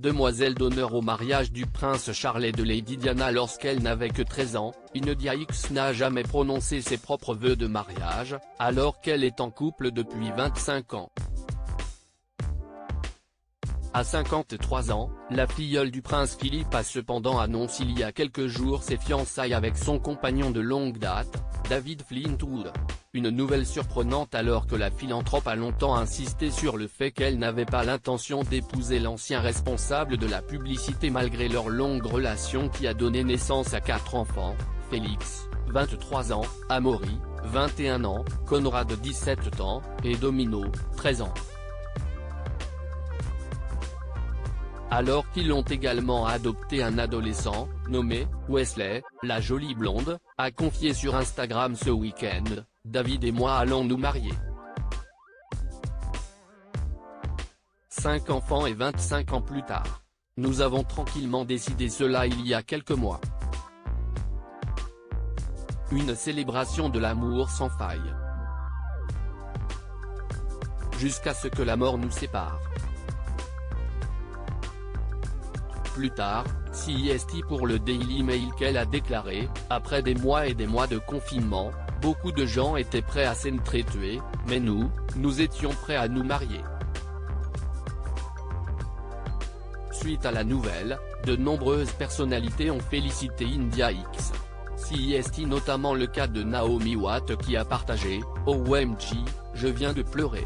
demoiselle d'honneur au mariage du prince Charles et de Lady Diana lorsqu'elle n'avait que 13 ans, India X n'a jamais prononcé ses propres vœux de mariage, alors qu'elle est en couple depuis 25 ans. À 53 ans, la filleule du prince Philippe a cependant annoncé il y a quelques jours ses fiançailles avec son compagnon de longue date, David Flintwood. Une nouvelle surprenante alors que la philanthrope a longtemps insisté sur le fait qu'elle n'avait pas l'intention d'épouser l'ancien responsable de la publicité malgré leur longue relation qui a donné naissance à 4 enfants, Félix, 23 ans, Amaury, 21 ans, Conrad 17 ans, et Domino, 13 ans. Alors qu'ils ont également adopté un adolescent, nommé Wesley, la jolie blonde, a confié sur Instagram ce week-end, « David et moi allons nous marier. 5 enfants et 25 ans plus tard. Nous avons tranquillement décidé cela il y a quelques mois. Une célébration de l'amour sans faille. Jusqu'à ce que la mort nous sépare. » Plus tard, CIST pour le Daily Mail qu'elle a déclaré, après des mois et des mois de confinement, beaucoup de gens étaient prêts à s'entretuer, mais nous étions prêts à nous marier. Suite à la nouvelle, de nombreuses personnalités ont félicité India X. CIST notamment le cas de Naomi Watt qui a partagé « OMG, je viens de pleurer.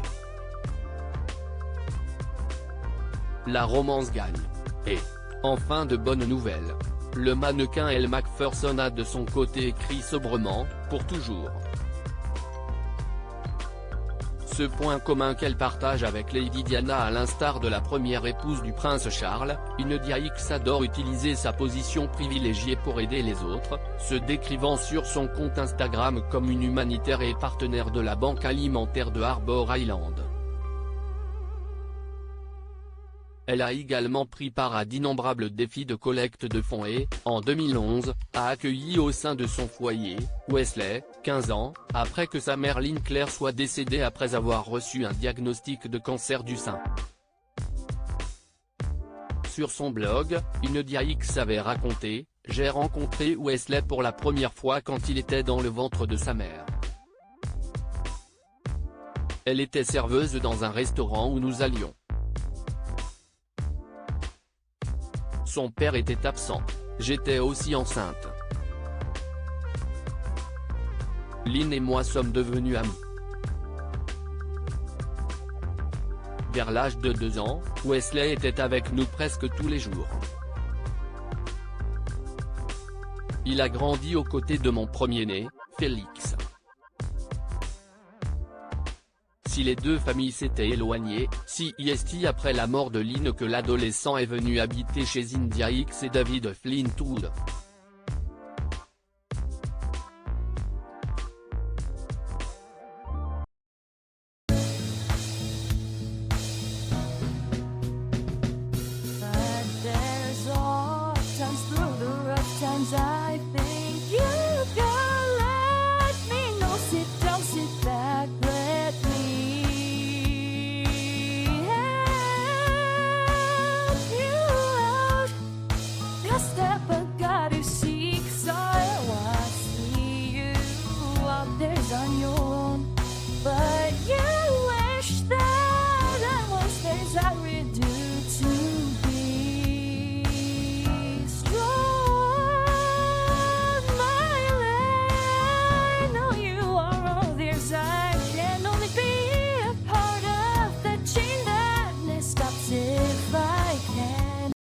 La romance gagne. » Et enfin de bonnes nouvelles. Le mannequin Elle Macpherson a de son côté écrit sobrement, pour toujours. Ce point commun qu'elle partage avec Lady Diana à l'instar de la première épouse du prince Charles, India X adore utiliser sa position privilégiée pour aider les autres, se décrivant sur son compte Instagram comme une humanitaire et partenaire de la banque alimentaire de Harbour Island. Elle a également pris part à d'innombrables défis de collecte de fonds et, en 2011, a accueilli au sein de son foyer, Wesley, 15 ans, après que sa mère Lynn Claire soit décédée après avoir reçu un diagnostic de cancer du sein. Sur son blog, India X avait raconté « J'ai rencontré Wesley pour la première fois quand il était dans le ventre de sa mère. Elle était serveuse dans un restaurant où nous allions. Son père était absent. J'étais aussi enceinte. Lynn et moi sommes devenus amis. Vers l'âge de 2 ans, Wesley était avec nous presque tous les jours. Il a grandi aux côtés de mon premier-né, Félix. Si les deux familles s'étaient éloignées, CIST après la mort de Lynn que l'adolescent est venu habiter chez India X et David Flintwood. On your own, but you